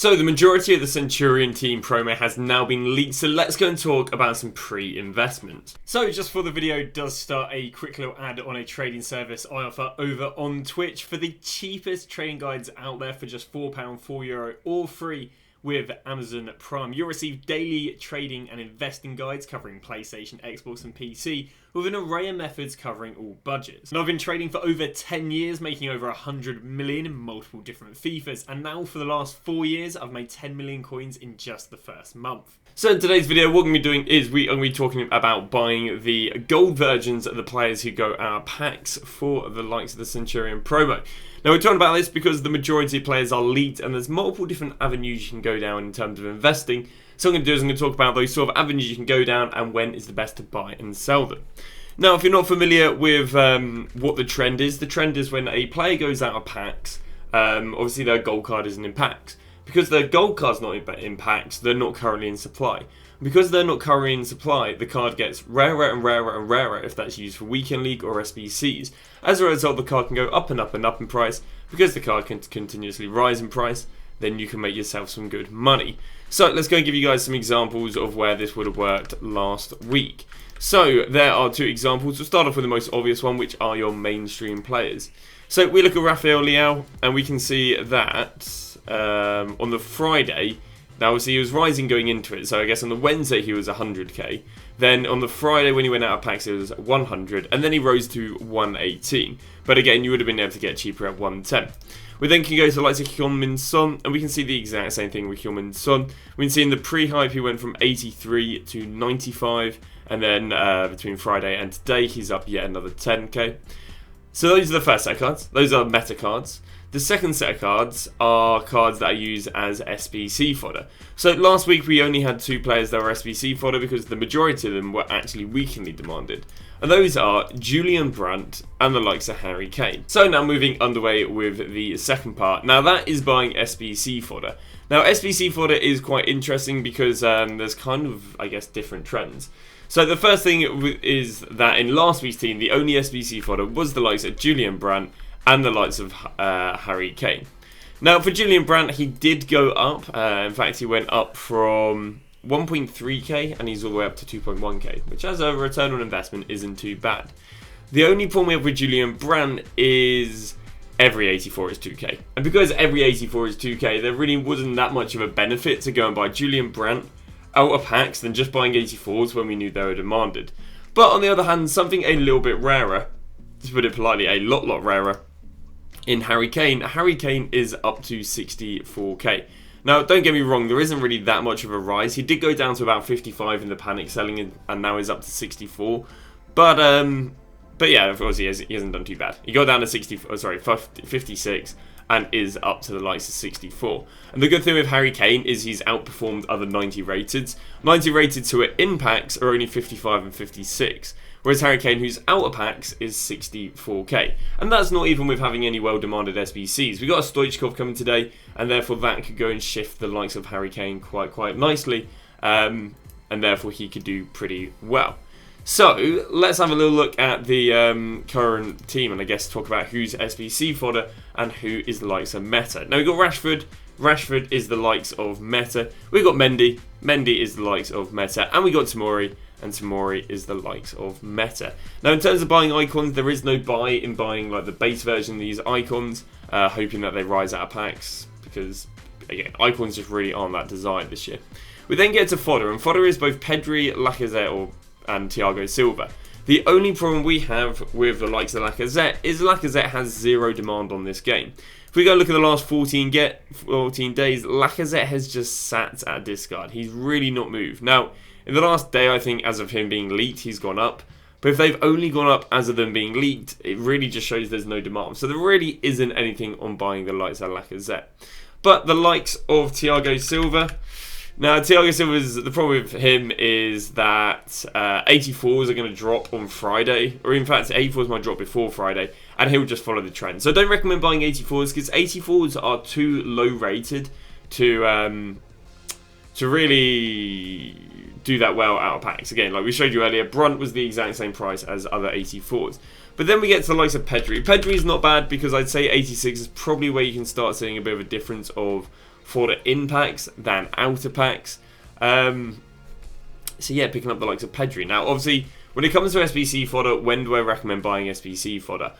So the majority of the Centurion team promo has now been leaked, so let's go and talk about some pre-investment. So just before the video does start, a quick little ad on a trading service I offer over on Twitch for the cheapest trading guides out there for just £4, €4, all free with Amazon Prime. You'll receive daily trading and investing guides covering PlayStation, Xbox and PC with an array of methods covering all budgets. And I've been trading for over 10 years, making over 100 million in multiple different FIFAs, and now for the last 4 years I've made 10 million coins in just the first month. So in today's video, what we're going to be doing is we are going to be talking about buying the gold versions of the players who go out of packs for the likes of the Centurion promo. Now we're talking about this because the majority of players are leaked and there's multiple different avenues you can go down in terms of investing. So what I'm going to do is I'm going to talk about those sort of avenues you can go down and when is the best to buy and sell them. Now if you're not familiar with what the trend is when a player goes out of packs, obviously their gold card isn't in packs. Because their gold card's not in packs, they're not currently in supply. Because they're not currently in supply, the card gets rarer and rarer and rarer if that's used for Weekend League or SBCs. As a result, the card can go up and up and up in price. Because the card can continuously rise in price, then you can make yourself some good money. So let's go and give you guys some examples of where this would have worked last week. So there are two examples. We'll start off with the most obvious one, which are your mainstream players. So we look at Rafael Leao, and we can see that on the Friday, now obviously he was rising going into it, so I guess on the Wednesday he was 100k, then on the Friday when he went out of packs it was 100, and then he rose to 118, but again you would have been able to get cheaper at 110. We then can go to the likes of Heung-min Son, and we can see the exact same thing with Heung-min Son. We can see in the pre-hype he went from 83 to 95, and then between Friday and today he's up yet another 10k. So those are the first set of cards, those are meta cards. The second set of cards are cards that I use as SBC fodder. So last week we only had 2 players that were SBC fodder because the majority of them were actually weekly demanded. And those are Julian Brandt and the likes of Harry Kane. So now moving underway with the second part. Now that is buying SBC fodder. Now SBC fodder is quite interesting because there's kind of, I guess, different trends. So the first thing is that in last week's team, the only SBC fodder was the likes of Julian Brandt and the likes of Harry Kane. Now for Julian Brandt, he did go up. In fact, he went up from 1.3k and he's all the way up to 2.1k, which as a return on investment isn't too bad. The only problem we have with Julian Brandt is every 84 is 2k. And because every 84 is 2k, there really wasn't that much of a benefit to go and buy Julian Brandt out of packs than just buying 84s when we knew they were demanded. But on the other hand, something a little bit rarer, to put it politely, a lot rarer, in Harry Kane. Harry Kane is up to 64k. Now, don't get me wrong, there isn't really that much of a rise. He did go down to about 55 in the panic selling, and now is up to 64. But yeah, of course he hasn't done too bad. He got down to 56 and is up to the likes of 64. And the good thing with Harry Kane is he's outperformed other 90 rateds. 90 rateds who are in packs are only 55 and 56. Whereas Harry Kane, who's out of packs, is 64k. And that's not even with having any well-demanded SBCs. We got a Stoichkov coming today, and therefore that could go and shift the likes of Harry Kane quite nicely. And therefore he could do pretty well. So, let's have a little look at the current team, and I guess talk about who's SBC fodder and who is the likes of meta. Now, we've got Rashford. Rashford is the likes of meta. We've got Mendy. Mendy is the likes of meta. And we got Tomori. And Tomori is the likes of meta. Now, in terms of buying icons, there is no buy in buying like the base version of these icons, hoping that they rise out of packs, because, again, icons just really aren't that desired this year. We then get to fodder, and fodder is both Pedri, Lacazette, and Thiago Silva. The only problem we have with the likes of Lacazette is Lacazette has 0 demand on this game. If we go look at the last 14 days, Lacazette has just sat at discard. He's really not moved. Now, in the last day, I think, as of him being leaked, he's gone up. But if they've only gone up as of them being leaked, it really just shows there's no demand. So there really isn't anything on buying the likes of Lacazette. But the likes of Thiago Silva. Now, Thiago Silva's, the problem with him is that 84s are going to drop on Friday. Or in fact, 84s might drop before Friday. And he'll just follow the trend. So don't recommend buying 84s because 84s are too low rated to really do that well out of packs. Again, like we showed you earlier, Brunt was the exact same price as other 84s. But then we get to the likes of Pedri. Pedri is not bad because I'd say 86 is probably where you can start seeing a bit of a difference of fodder in packs than out of packs. So yeah, picking up the likes of Pedri. Now, obviously, when it comes to SBC fodder, when do I recommend buying SBC fodder?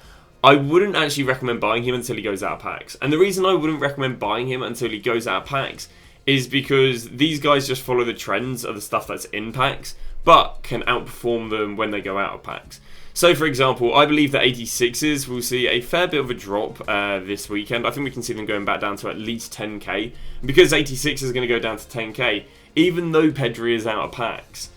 I wouldn't actually recommend buying him until he goes out of packs. And the reason I wouldn't recommend buying him until he goes out of packs is because these guys just follow the trends of the stuff that's in packs, but can outperform them when they go out of packs. So, for example, I believe that 86s will see a fair bit of a drop this weekend. I think we can see them going back down to at least 10k. And because 86 is going to go down to 10k, even though Pedri is out of packs,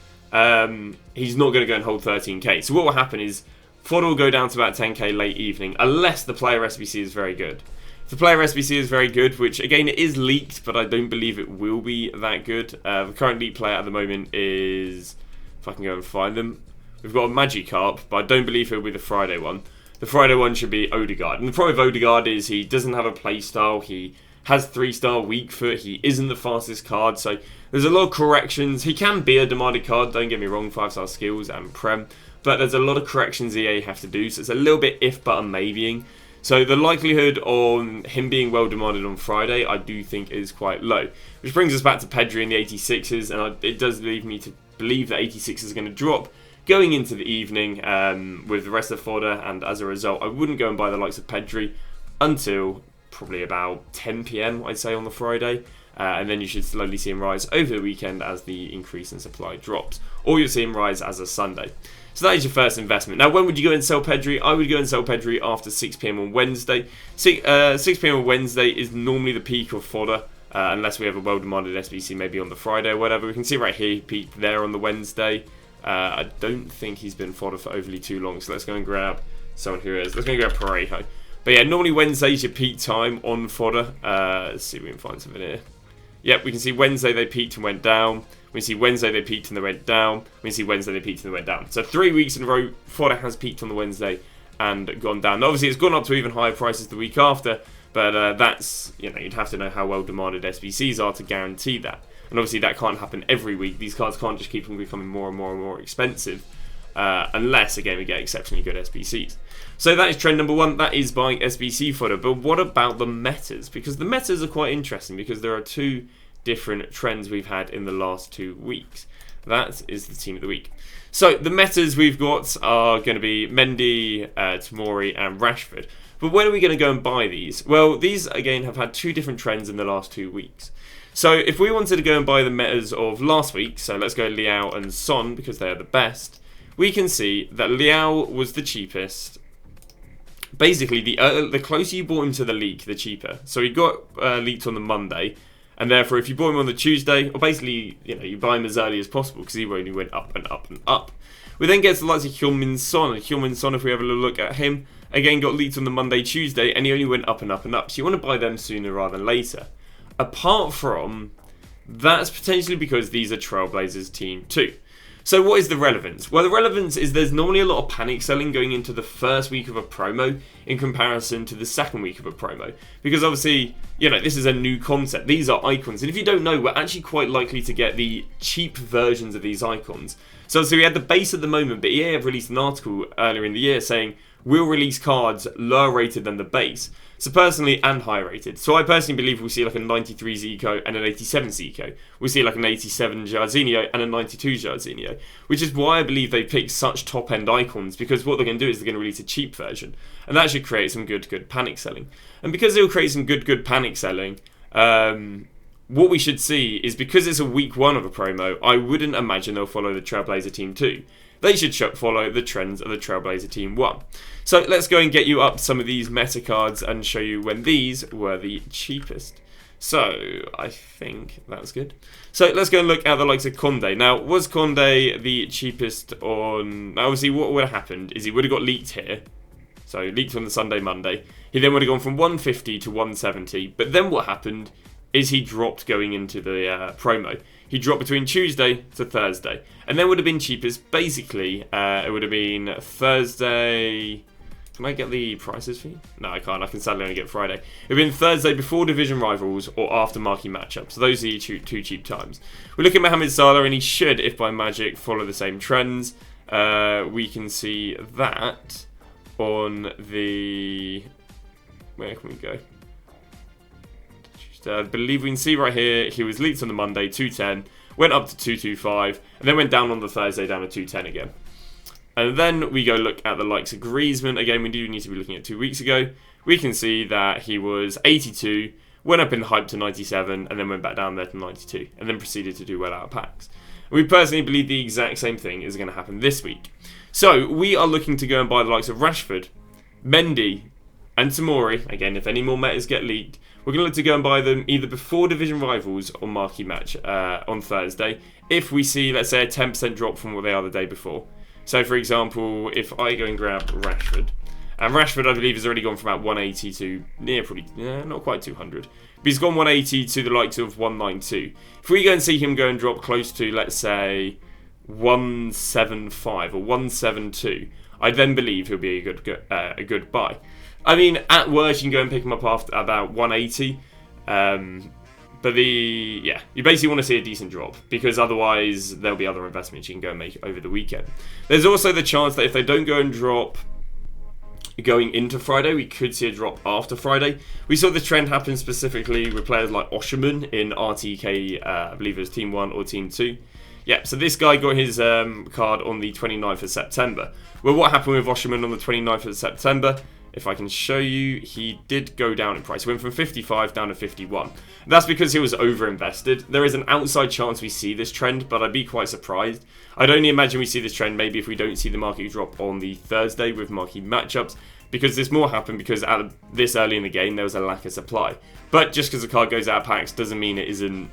he's not going to go and hold 13k. So what will happen is fodder will go down to about 10k late evening, unless the player SBC is very good. If the player SBC is very good, which again it is leaked, but I don't believe it will be that good. The current leaked player at the moment is, if I can go and find them, we've got a Magikarp, but I don't believe it'll be the Friday one. The Friday one should be Odegaard. And the problem with Odegaard is he doesn't have a play style, he has 3-star weak foot, he isn't the fastest card, so there's a lot of corrections. He can be a demanded card, don't get me wrong, 5-star skills and prem, but there's a lot of corrections EA have to do, so it's a little bit if but a maybeing. So the likelihood on him being well demanded on Friday, I do think is quite low. Which brings us back to Pedri and the 86s, and it does leave me to believe that 86 is going to drop going into the evening with the rest of the fodder, and as a result, I wouldn't go and buy the likes of Pedri until probably about 10 PM, I'd say, on the Friday. And then you should slowly see him rise over the weekend as the increase in supply drops. Or you'll see him rise as a Sunday. So that is your first investment. Now, when would you go and sell Pedri? I would go and sell Pedri after 6 PM on Wednesday. 6 PM on Wednesday is normally the peak of fodder, unless we have a well-demanded SBC maybe on the Friday or whatever. We can see right here he peaked there on the Wednesday. I don't think he's been fodder for overly too long, so let's go and grab someone who is. Let's go and grab Parejo. But yeah, normally Wednesday's your peak time on fodder. Let's see if we can find something here. Yep, we can see Wednesday they peaked and went down. We can see Wednesday they peaked and they went down. We can see Wednesday they peaked and they went down. So 3 weeks in a row, fodder has peaked on the Wednesday and gone down. Now, obviously, it's gone up to even higher prices the week after, but that's, you know, you'd have to know how well demanded SBCs are to guarantee that. And obviously, that can't happen every week. These cards can't just keep on becoming more and more and more expensive, unless, again, we get exceptionally good SBCs. So that is trend number one. That is buying SBC fodder. But what about the metas? Because the metas are quite interesting because there are two different trends we've had in the last 2 weeks. That is the team of the week. So the metas we've got are going to be Mendy, Tomori and Rashford. But when are we going to go and buy these? Well, these again have had two different trends in the last 2 weeks. So if we wanted to go and buy the metas of last week, so let's go Leao and Son because they are the best, we can see that Leao was the cheapest. Basically, the closer you bought him to the league, the cheaper. So he got leaked on the Monday, and therefore if you bought him on the Tuesday, or basically, you know, you buy him as early as possible because he only went up and up and up. We then get to the likes of Heung-min Son, and Heung-min Son, if we have a little look at him, again got leaked on the Monday, Tuesday, and he only went up and up and up. So you want to buy them sooner rather than later. Apart from, that's potentially because these are Trailblazers Team 2. So what is the relevance? Well, the relevance is there's normally a lot of panic selling going into the first week of a promo in comparison to the second week of a promo. Because obviously, you know, this is a new concept. These are icons. And if you don't know, we're actually quite likely to get the cheap versions of these icons. So we had the base at the moment, but EA have released an article earlier in the year saying we'll release cards lower rated than the base. So personally, and higher rated. So I personally believe we'll see like a 93 Zico and an 87 Zico. We'll see like an 87 Jarzinho and a 92 Jarzinho. Which is why I believe they picked such top end icons, because what they're going to do is they're going to release a cheap version. And that should create some good panic selling. And because it'll create some good panic selling, what we should see is, because it's a week one of a promo, I wouldn't imagine they'll follow the Trailblazer Team 2. They should follow the trends of the Trailblazer Team 1. So let's go and get you up some of these meta cards and show you when these were the cheapest. So I think that's good. So let's go and look at the likes of Conde. Now, was Conde the cheapest on... Obviously, what would have happened is he would have got leaked here. So leaked on the Sunday, Monday. He then would have gone from 150 to 170. But then what happened is he dropped going into the promo. He dropped between Tuesday to Thursday. And then would have been cheapest, basically, it would have been Thursday... Can I get the prices for you? No, I can't. I can sadly only get Friday. It would have been Thursday before division rivals or after marquee matchups. So those are your two cheap times. We're looking at Mohamed Salah, and he should, if by magic, follow the same trends. We can see that on the... Where can we go? I believe we can see right here, he was leaked on the Monday, 210, went up to 225, and then went down on the Thursday, down to 210 again. And then we go look at the likes of Griezmann. Again, we do need to be looking at 2 weeks ago. We can see that he was 82, went up in the hype to 97, and then went back down there to 92, and then proceeded to do well out of packs. We personally believe the exact same thing is going to happen this week. So, we are looking to go and buy the likes of Rashford, Mendy, and Tomori. Again, if any more metas get leaked, we're going to look to go and buy them either before division rivals or marquee match on Thursday, if we see, let's say, a 10% drop from what they are the day before. So, for example, if I go and grab Rashford, and Rashford, I believe, has already gone from about 180 to not quite 200. But he's gone 180 to the likes of 192. If we go and see him go and drop close to, let's say, 175 or 172, I then believe he'll be a good buy. I mean, at worst, you can go and pick him up after about 180. But you basically want to see a decent drop, because otherwise there'll be other investments you can go and make over the weekend. There's also the chance that if they don't go and drop going into Friday, we could see a drop after Friday. We saw the trend happen specifically with players like Osherman in RTK, I believe it was Team 1 or Team 2. Yeah, so this guy got his card on the 29th of September. Well, what happened with Osherman on the 29th of September? If I can show you, he did go down in price. He went from 55 down to 51. That's because he was overinvested. There is an outside chance we see this trend, but I'd be quite surprised. I'd only imagine we see this trend maybe if we don't see the market drop on the Thursday with marquee matchups, because this more happened because this early in the game there was a lack of supply. But just because the card goes out of packs doesn't mean it isn't,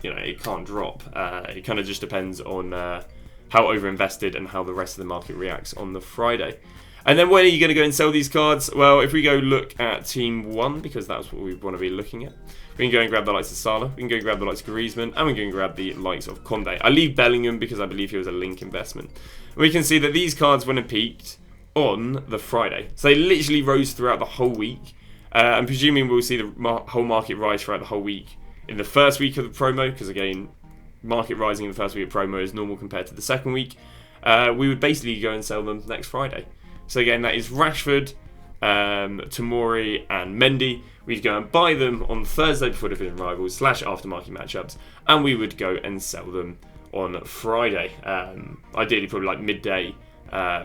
it can't drop. It kind of just depends on how overinvested and how the rest of the market reacts on the Friday. And then when are you going to go and sell these cards? Well, if we go look at Team 1, because that's what we want to be looking at, we can go and grab the likes of Salah, we can go and grab the likes of Griezmann, and we can go and grab the likes of Conde. I leave Bellingham because I believe he was a link investment. We can see that these cards went and peaked on the Friday. So they literally rose throughout the whole week. I'm presuming we'll see the whole market rise throughout the whole week in the first week of the promo, because again, market rising in the first week of promo is normal compared to the second week. We would basically go and sell them next Friday. So again, that is Rashford, Tomori and Mendy. We'd go and buy them on Thursday before division rivals / aftermarket matchups, and we would go and sell them on Friday. Ideally probably like midday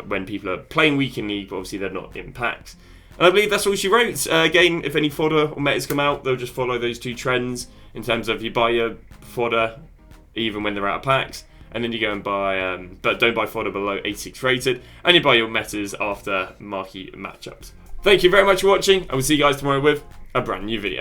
when people are playing week in league, but obviously they're not in packs. And I believe that's all she wrote. Again, if any fodder or metas come out, they'll just follow those two trends in terms of you buy your fodder even when they're out of packs, and then you go and buy, but don't buy fodder below 86 rated, and you buy your metas after marquee matchups. Thank you very much for watching. I will see you guys tomorrow with a brand new video.